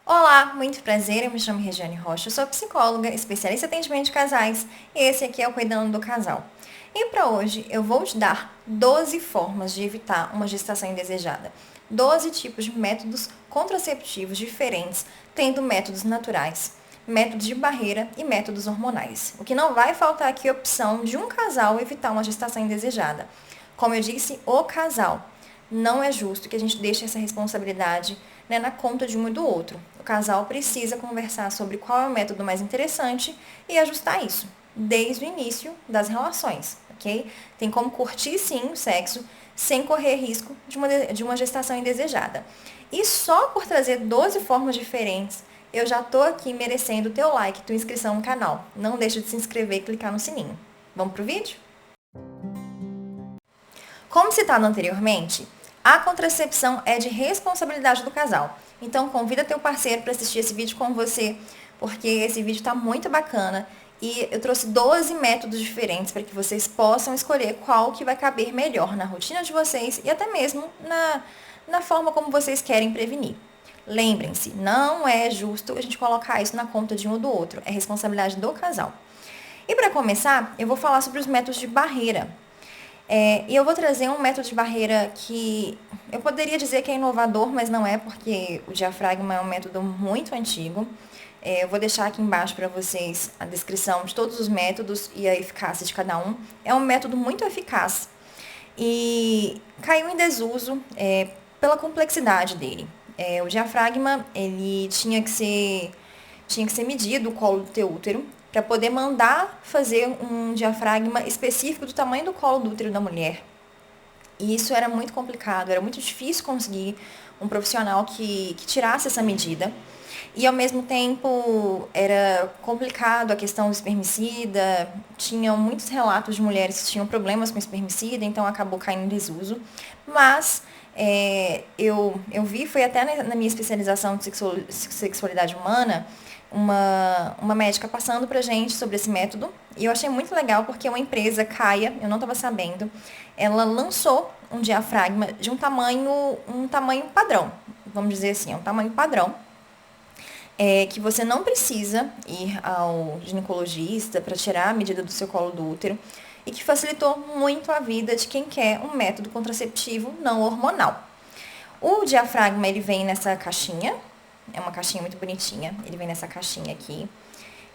Olá, muito prazer, eu me chamo Regiane Rocha, eu sou psicóloga, especialista em atendimento de casais e esse aqui é o Cuidando do Casal. E para hoje eu vou te dar 12 formas de evitar uma gestação indesejada, 12 tipos de métodos contraceptivos diferentes, tendo métodos naturais, métodos de barreira e métodos hormonais. O que não vai faltar aqui é a opção de um casal evitar uma gestação indesejada. Como eu disse, o casal. Não é justo que a gente deixe essa responsabilidade, né, na conta de um e do outro. O casal precisa conversar sobre qual é o método mais interessante e ajustar isso desde o início das relações, ok? Tem como curtir sim o sexo sem correr risco de uma gestação indesejada. E só por trazer 12 formas diferentes, eu já tô aqui merecendo o teu like, tua inscrição no canal. Não deixa de se inscrever e clicar no sininho. Vamos pro vídeo? Como citado anteriormente, a contracepção é de responsabilidade do casal. Então convida teu parceiro para assistir esse vídeo com você, porque esse vídeo está muito bacana e eu trouxe 12 métodos diferentes para que vocês possam escolher qual que vai caber melhor na rotina de vocês e até mesmo na forma como vocês querem prevenir. Lembrem-se, não é justo a gente colocar isso na conta de um ou do outro, é responsabilidade do casal. E para começar, eu vou falar sobre os métodos de barreira. E eu vou trazer um método de barreira que eu poderia dizer que é inovador, mas não é, porque o diafragma é um método muito antigo. Eu vou deixar aqui embaixo para vocês a descrição de todos os métodos e a eficácia de cada um. É um método muito eficaz e caiu em desuso pela complexidade dele. O diafragma, ele tinha que ser medido o colo do teu útero para poder mandar fazer um diafragma específico do tamanho do colo do útero da mulher. E isso era muito complicado, era muito difícil conseguir um profissional que tirasse essa medida. E ao mesmo tempo era complicado a questão do espermicida, tinham muitos relatos de mulheres que tinham problemas com espermicida, então acabou caindo em desuso. Mas eu vi, foi até na minha especialização de sexualidade humana, uma médica passando pra gente sobre esse método. E eu achei muito legal porque uma empresa, Caia, eu não estava sabendo, ela lançou um diafragma de um tamanho padrão. Vamos dizer assim, é um tamanho padrão. Que você não precisa ir ao ginecologista para tirar a medida do seu colo do útero e que facilitou muito a vida de quem quer um método contraceptivo não hormonal. O diafragma, ele vem nessa caixinha, é uma caixinha muito bonitinha, ele vem nessa caixinha aqui,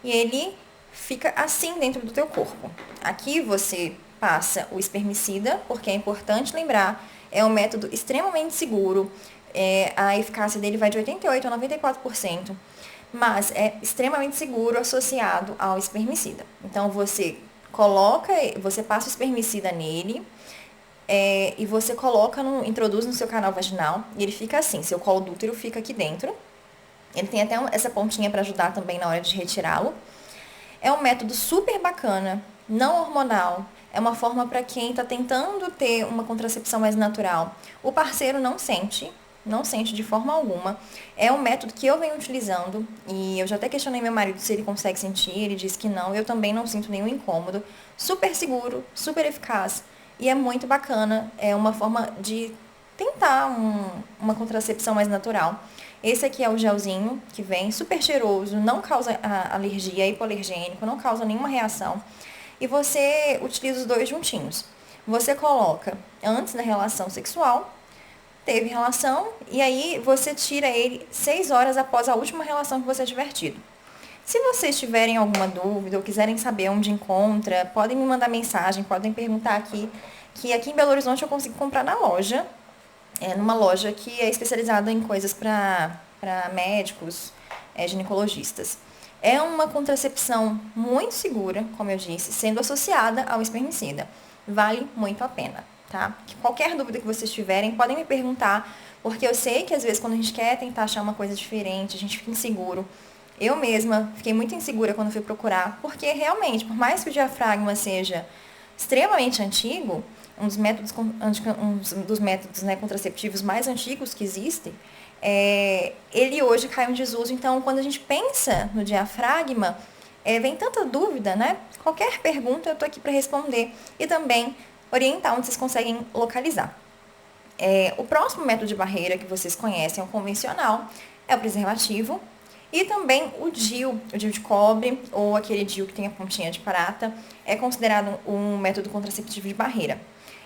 e ele fica assim dentro do teu corpo. Aqui você passa o espermicida, porque é importante lembrar, é um método extremamente seguro, a eficácia dele vai de 88% a 94%, mas é extremamente seguro associado ao espermicida. Então você passa o espermicida nele, e você introduz no seu canal vaginal, e ele fica assim, seu colo do útero fica aqui dentro. Ele tem até essa pontinha para ajudar também na hora de retirá-lo. É um método super bacana, não hormonal. É uma forma para quem está tentando ter uma contracepção mais natural. O parceiro não sente de forma alguma. É um método que eu venho utilizando e eu já até questionei meu marido se ele consegue sentir. Ele disse que não, eu também não sinto nenhum incômodo. Super seguro, super eficaz e é muito bacana. É uma forma de tentar uma contracepção mais natural. Esse aqui é o gelzinho que vem, super cheiroso, não causa alergia, é hipoalergênico, não causa nenhuma reação. E você utiliza os dois juntinhos. Você coloca antes da relação sexual, teve relação, e aí você tira ele 6 horas após a última relação que você tiver tido. Se vocês tiverem alguma dúvida ou quiserem saber onde encontra, podem me mandar mensagem, podem perguntar aqui, que aqui em Belo Horizonte eu consigo comprar na loja. Numa loja que é especializada em coisas para médicos, ginecologistas. É uma contracepção muito segura, como eu disse, sendo associada ao espermicida. Vale muito a pena, tá? Qualquer dúvida que vocês tiverem, podem me perguntar, porque eu sei que às vezes quando a gente quer tentar achar uma coisa diferente, a gente fica inseguro. Eu mesma fiquei muito insegura quando fui procurar, porque realmente, por mais que o diafragma seja extremamente antigo, um dos métodos, né, contraceptivos mais antigos que existem, ele hoje caiu em desuso. Então, quando a gente pensa no diafragma, vem tanta dúvida, né? Qualquer pergunta eu estou aqui para responder e também orientar onde vocês conseguem localizar. O próximo método de barreira que vocês conhecem é o convencional, é o preservativo. E também o DIU de cobre, ou aquele DIU que tem a pontinha de prata, é considerado um método contraceptivo de barreira.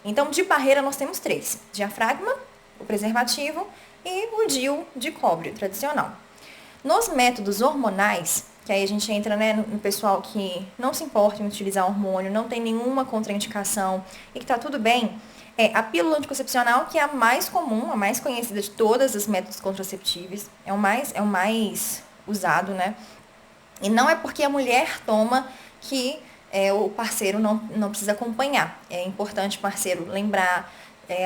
Então, de barreira nós temos três: diafragma, o preservativo e o DIU de cobre, tradicional. Nos métodos hormonais, que aí a gente entra, né, no pessoal que não se importa em utilizar hormônio, não tem nenhuma contraindicação e que está tudo bem, é a pílula anticoncepcional, que é a mais comum, a mais conhecida de todos os métodos contraceptivos, é o mais usado, né? E não é porque a mulher toma que o parceiro não precisa acompanhar. É importante o parceiro lembrar,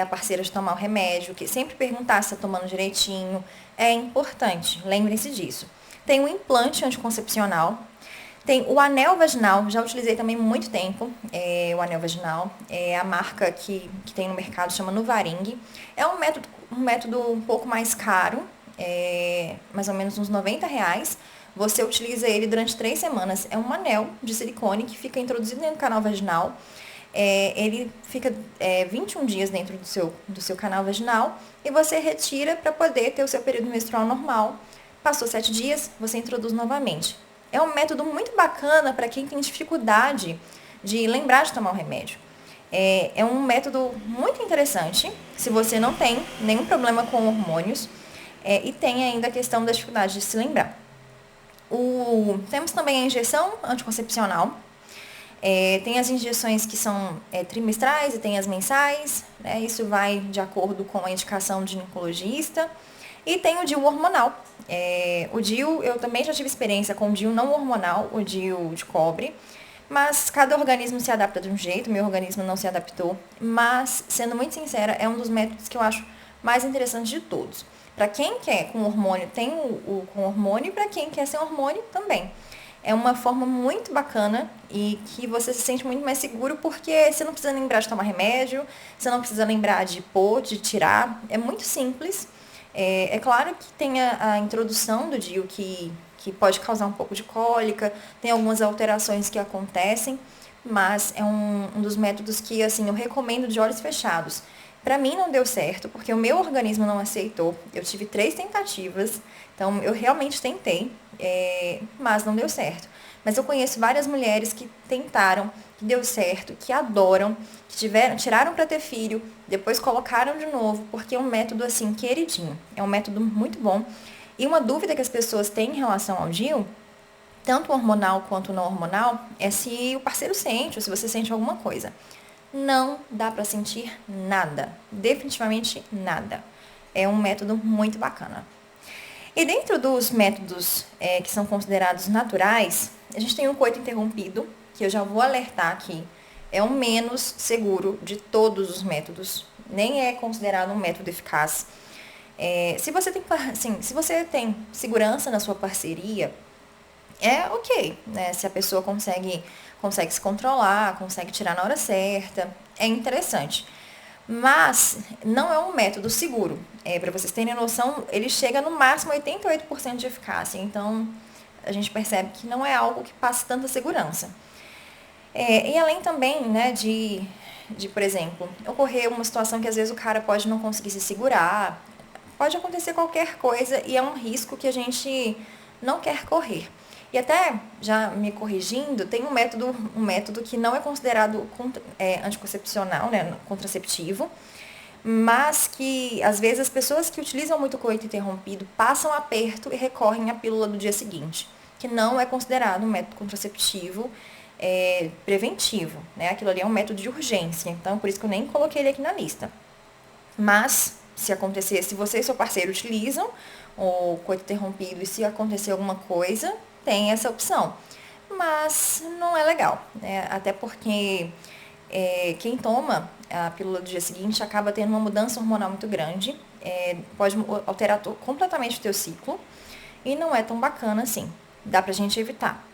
a parceira de tomar o remédio, que sempre perguntar se está tomando direitinho. É importante, lembrem-se disso. Tem o implante anticoncepcional, tem o anel vaginal, já utilizei também muito tempo, o anel vaginal. A marca que tem no mercado chama Nuvaring. É um método um pouco mais caro, mais ou menos uns R$ 90. Você utiliza ele durante 3 semanas. É um anel de silicone que fica introduzido dentro do canal vaginal. Ele fica 21 dias dentro do seu canal vaginal e você retira para poder ter o seu período menstrual normal. Passou 7 dias, você introduz novamente. É um método muito bacana para quem tem dificuldade de lembrar de tomar o remédio. É um método muito interessante se você não tem nenhum problema com hormônios e tem ainda a questão da dificuldade de se lembrar. Temos também a injeção anticoncepcional. Tem as injeções que são trimestrais e tem as mensais, né? Isso vai de acordo com a indicação do ginecologista. E tem o DIU hormonal. O DIU, eu também já tive experiência com o DIU não hormonal, o DIU de cobre, mas cada organismo se adapta de um jeito, meu organismo não se adaptou. Mas, sendo muito sincera, é um dos métodos que eu acho mais interessantes de todos. Para quem quer com hormônio, tem o com hormônio, e para quem quer sem hormônio, também. É uma forma muito bacana e que você se sente muito mais seguro porque você não precisa lembrar de tomar remédio, você não precisa lembrar de pôr, de tirar. É muito simples. É claro que tem a introdução do DIU que pode causar um pouco de cólica, tem algumas alterações que acontecem, mas é um dos métodos que assim, eu recomendo de olhos fechados. Para mim não deu certo, porque o meu organismo não aceitou. Eu tive 3 tentativas, então eu realmente tentei, mas não deu certo. Mas eu conheço várias mulheres que tentaram, que deu certo, que adoram, que tiraram para ter filho, depois colocaram de novo, porque é um método assim queridinho. É um método muito bom. E uma dúvida que as pessoas têm em relação ao DIU, tanto hormonal quanto não hormonal, é se o parceiro sente ou se você sente alguma coisa. Não dá para sentir nada, definitivamente nada. É um método muito bacana. E dentro dos métodos que são considerados naturais, a gente tem o coito interrompido, que eu já vou alertar aqui, é o menos seguro de todos os métodos, nem é considerado um método eficaz. Se você tem segurança na sua parceria, é ok, né? Se a pessoa consegue se controlar, consegue tirar na hora certa, é interessante. Mas não é um método seguro. Para vocês terem noção, ele chega no máximo a 88% de eficácia. Então, a gente percebe que não é algo que passe tanta segurança. E além também, né, por exemplo, ocorrer uma situação que às vezes o cara pode não conseguir se segurar, pode acontecer qualquer coisa e é um risco que a gente não quer correr. E até, já me corrigindo, tem um método que não é considerado anticoncepcional, né, contraceptivo, mas que, às vezes, as pessoas que utilizam muito coito interrompido passam aperto e recorrem à pílula do dia seguinte, que não é considerado um método contraceptivo preventivo, né? Aquilo ali é um método de urgência, então, por isso que eu nem coloquei ele aqui na lista. Mas, se acontecer, se você e seu parceiro utilizam o coito interrompido e se acontecer alguma coisa, tem essa opção. Mas não é legal, né? Até porque quem toma a pílula do dia seguinte acaba tendo uma mudança hormonal muito grande, pode alterar completamente o teu ciclo e não é tão bacana assim. Dá pra gente evitar.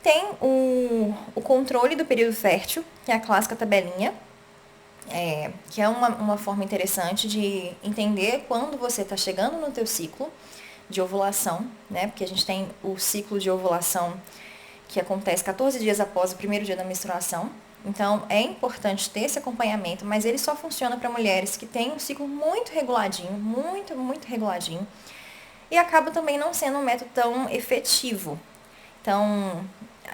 Tem o controle do período fértil, que é a clássica tabelinha, que é uma forma interessante de entender quando você está chegando no teu ciclo de ovulação, né? Porque a gente tem o ciclo de ovulação que acontece 14 dias após o primeiro dia da menstruação. Então, é importante ter esse acompanhamento, mas ele só funciona para mulheres que têm um ciclo muito reguladinho, muito, muito reguladinho. e acaba também não sendo um método tão efetivo. Então,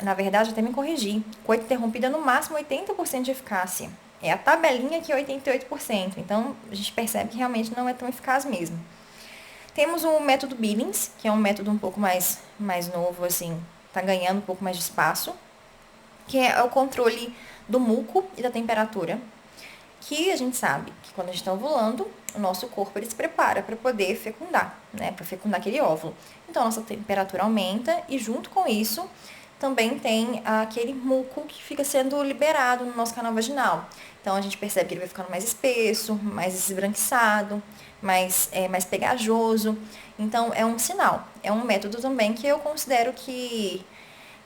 na verdade, até me corrigi. Coito interrompido é no máximo 80% de eficácia. É a tabelinha que é 88%. Então, a gente percebe que realmente não é tão eficaz mesmo. Temos o método Billings, que é um método um pouco mais novo, assim, tá ganhando um pouco mais de espaço, que é o controle do muco e da temperatura, que a gente sabe que quando a gente está ovulando, o nosso corpo ele se prepara para poder fecundar, né, para fecundar aquele óvulo. Então, a nossa temperatura aumenta e junto com isso, também tem aquele muco que fica sendo liberado no nosso canal vaginal. Então, a gente percebe que ele vai ficando mais espesso, mais esbranquiçado, mais pegajoso. Então, é um sinal. É um método também que eu considero que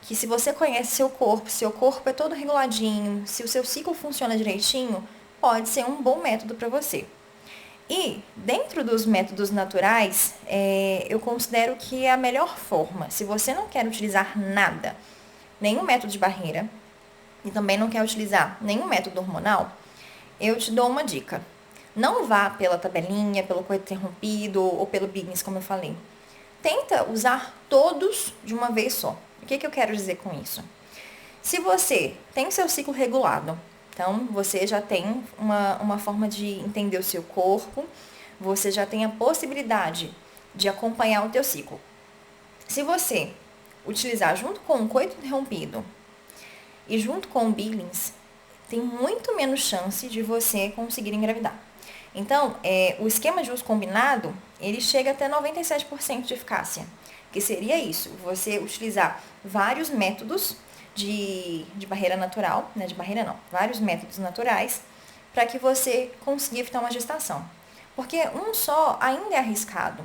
se você conhece seu corpo é todo reguladinho, se o seu ciclo funciona direitinho, pode ser um bom método para você. E, dentro dos métodos naturais, eu considero que é a melhor forma. Se você não quer utilizar nada, nenhum método de barreira, e também não quer utilizar nenhum método hormonal, eu te dou uma dica. Não vá pela tabelinha, pelo coito interrompido ou pelo Billings, como eu falei. Tenta usar todos de uma vez só. O que eu quero dizer com isso? Se você tem seu ciclo regulado, então você já tem uma forma de entender o seu corpo, você já tem a possibilidade de acompanhar o teu ciclo. Se você utilizar junto com o coito interrompido e junto com o Billings, tem muito menos chance de você conseguir engravidar. Então, o esquema de uso combinado, ele chega até 97% de eficácia, que seria isso, você utilizar vários métodos de barreira natural, né, de barreira não, vários métodos naturais, para que você consiga evitar uma gestação. Porque um só ainda é arriscado.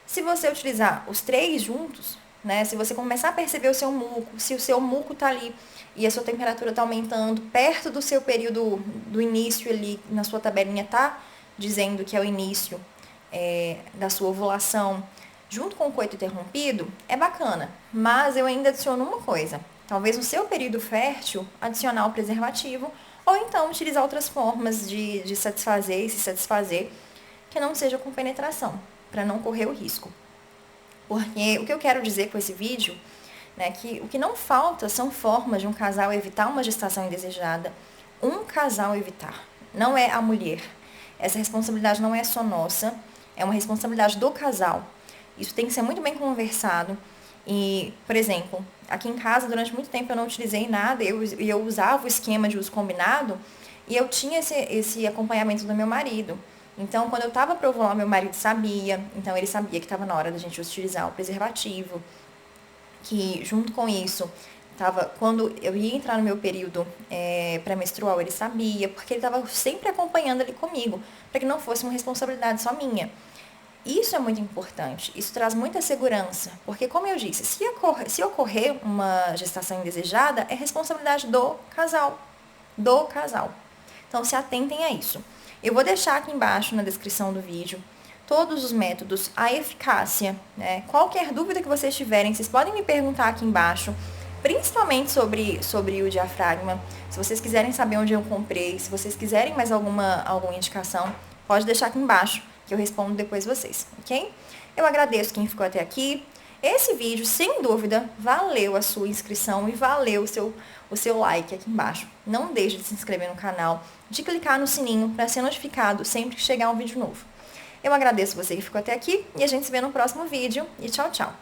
Se você utilizar os três juntos, né, se você começar a perceber o seu muco, se o seu muco está ali e a sua temperatura está aumentando, perto do seu período do início ali, na sua tabelinha está dizendo que é o início da sua ovulação, junto com o coito interrompido, é bacana. Mas eu ainda adiciono uma coisa. Talvez no seu período fértil, adicionar o preservativo, ou então utilizar outras formas de satisfazer e se satisfazer, que não seja com penetração, para não correr o risco. Porque o que eu quero dizer com esse vídeo, né, que o que não falta são formas de um casal evitar uma gestação indesejada, um casal evitar, não é a mulher. Essa responsabilidade não é só nossa, é uma responsabilidade do casal. Isso tem que ser muito bem conversado. E, por exemplo, aqui em casa, durante muito tempo eu não utilizei nada, eu usava o esquema de uso combinado e eu tinha esse acompanhamento do meu marido. Então, quando eu estava para ovular, meu marido sabia, então ele sabia que estava na hora da gente utilizar o preservativo, que junto com isso, quando eu ia entrar no meu período pré-menstrual, ele sabia, porque ele estava sempre acompanhando ali comigo, para que não fosse uma responsabilidade só minha. Isso é muito importante, isso traz muita segurança, porque como eu disse, se ocorrer uma gestação indesejada, é responsabilidade do casal, Então, se atentem a isso. Eu vou deixar aqui embaixo na descrição do vídeo todos os métodos, a eficácia, né? Qualquer dúvida que vocês tiverem, vocês podem me perguntar aqui embaixo, principalmente sobre o diafragma. Se vocês quiserem saber onde eu comprei, se vocês quiserem mais alguma indicação, pode deixar aqui embaixo, que eu respondo depois vocês, ok? Eu agradeço quem ficou até aqui. Esse vídeo, sem dúvida, valeu a sua inscrição e valeu o seu like aqui embaixo. Não deixe de se inscrever no canal, de clicar no sininho para ser notificado sempre que chegar um vídeo novo. Eu agradeço você que ficou até aqui e a gente se vê no próximo vídeo. E tchau, tchau!